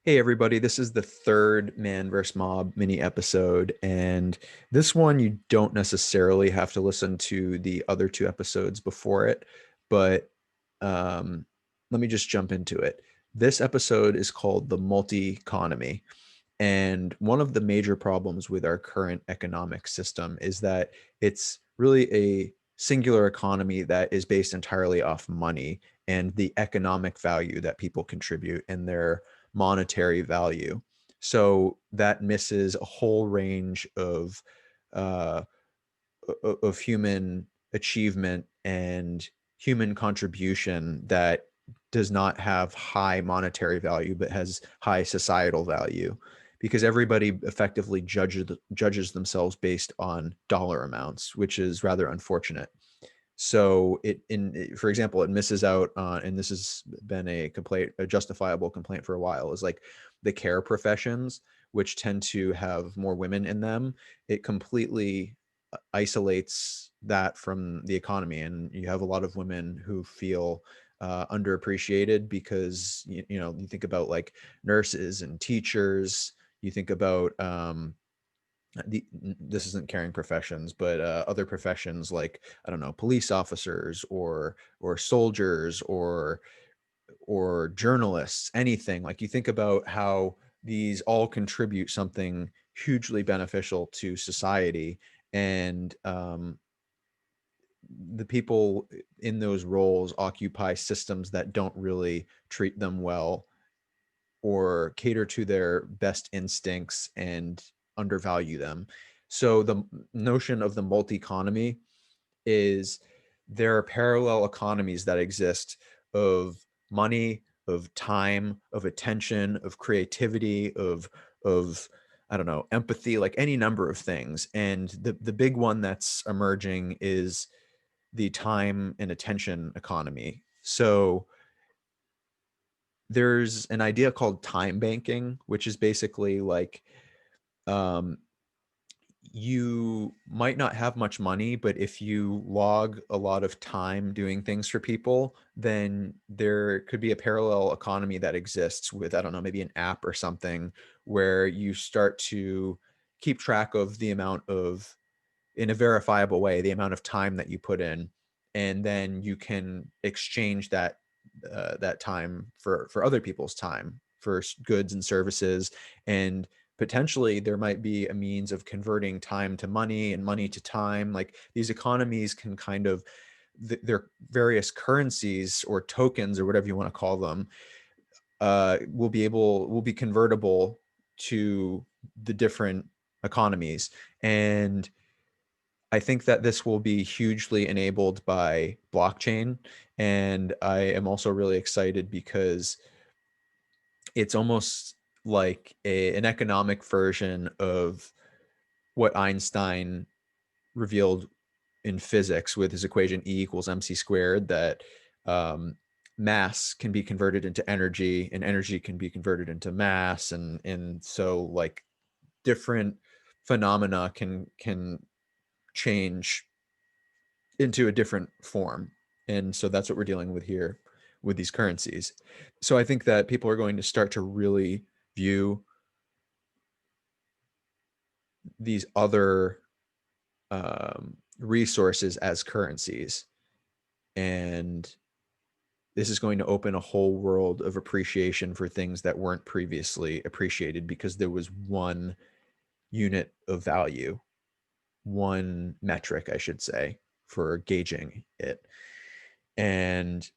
Hey everybody, this is the third Man vs. Mob mini episode, and this one you don't necessarily have to listen to the other two episodes before it, but um, let me just jump into it. This episode is called the Multiconomy, and one of the major problems with our current economic system is that it's really a singular economy that is based entirely off money and the economic value that people contribute and their monetary value. So that misses a whole range uh, of human achievement and human contribution that does not have high monetary value but has high societal value, because everybody effectively judges themselves based on dollar amounts, which is rather unfortunate. So for example, it misses out on, and this has been a complaint, a justifiable complaint for a while, is like the care professions, which tend to have more women in them. It completely isolates that from the economy, and you have a lot of women who feel underappreciated because you think about like nurses and teachers. You think about this isn't caring professions, but other professions like, I don't know, police officers or soldiers or journalists, anything. Like, you think about how these all contribute something hugely beneficial to society, and the people in those roles occupy systems that don't really treat them well or cater to their best instincts and undervalue them. So the notion of the multi-economy is there are parallel economies that exist of money, of time, of attention, of creativity, of I don't know, empathy, like any number of things. And the big one that's emerging is the time and attention economy. So there's an idea called time banking, which is basically like, um, you might not have much money, but if you log a lot of time doing things for people, then there could be a parallel economy that exists with, I don't know, maybe an app or something, where you start to keep track of the amount of, in a verifiable way, the amount of time that you put in, and then you can exchange that time for other people's time, for goods and services. And potentially there might be a means of converting time to money and money to time. Like, these economies can kind of, their various currencies or tokens or whatever you want to call them, will be convertible to the different economies. And I think that this will be hugely enabled by blockchain. And I am also really excited because it's almost like an economic version of what Einstein revealed in physics with his equation E equals mc squared, that um, mass can be converted into energy and energy can be converted into mass. And so, like, different phenomena can change into a different form. And so that's what we're dealing with here with these currencies. So I think that people are going to start to really view these other resources as currencies. And this is going to open a whole world of appreciation for things that weren't previously appreciated because there was one unit of value, one metric, I should say, for gauging it. And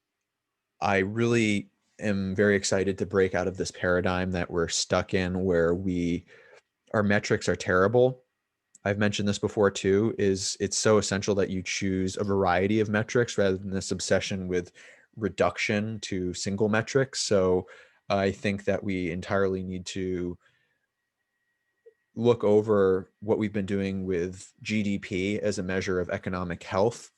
I really am very excited to break out of this paradigm that we're stuck in, where our metrics are terrible. I've mentioned this before too, is it's so essential that you choose a variety of metrics rather than this obsession with reduction to single metrics. So I think that we entirely need to look over what we've been doing with GDP as a measure of economic health.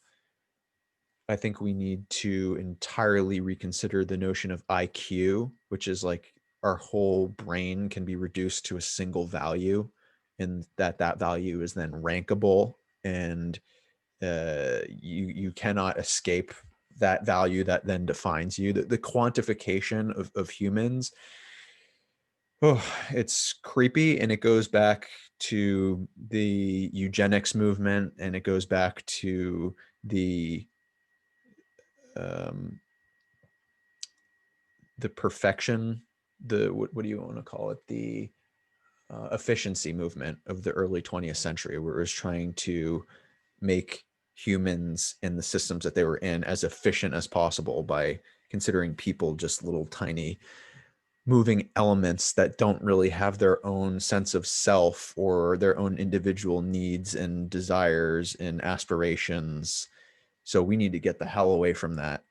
I think we need to entirely reconsider the notion of IQ, which is like our whole brain can be reduced to a single value, and that value is then rankable, and you cannot escape that value that then defines you. The quantification of humans Oh, it's creepy, and it goes back to the eugenics movement, and it goes back to the um, the perfection, the what do you want to call it? The efficiency movement of the early 20th century, where it was trying to make humans and the systems that they were in as efficient as possible by considering people just little tiny moving elements that don't really have their own sense of self or their own individual needs and desires and aspirations. So we need to get the hell away from that.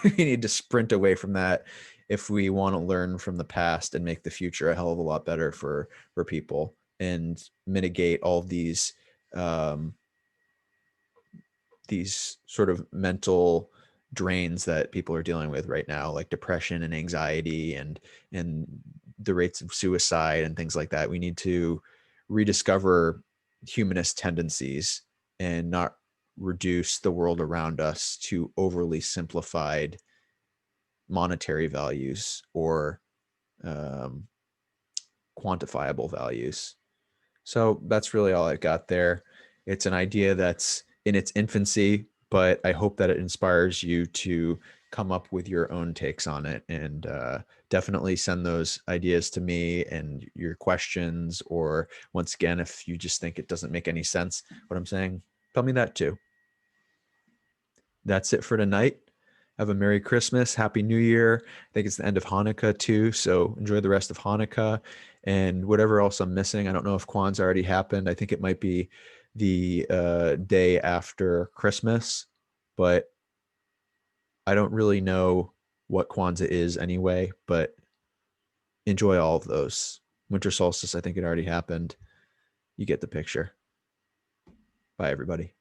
We need to sprint away from that if we want to learn from the past and make the future a hell of a lot better for people and mitigate all of um, these sort of mental drains that people are dealing with right now, like depression and anxiety and the rates of suicide and things like that. We need to rediscover humanist tendencies and not reduce the world around us to overly simplified monetary values or um, quantifiable values. So that's really all I got there. It's an idea that's in its infancy, but I hope that it inspires you to come up with your own takes on it, and definitely send those ideas to me and your questions. Or once again, if you just think it doesn't make any sense, what I'm saying, tell me that too. That's it for tonight. Have a Merry Christmas, Happy New Year. I think it's the end of Hanukkah too, so enjoy the rest of Hanukkah and whatever else I'm missing. I don't know if Kwanzaa already happened. I think it might be the day after Christmas, but I don't really know what Kwanzaa is anyway. But enjoy all of those. Winter solstice, I think it already happened. You get the picture. Bye, everybody.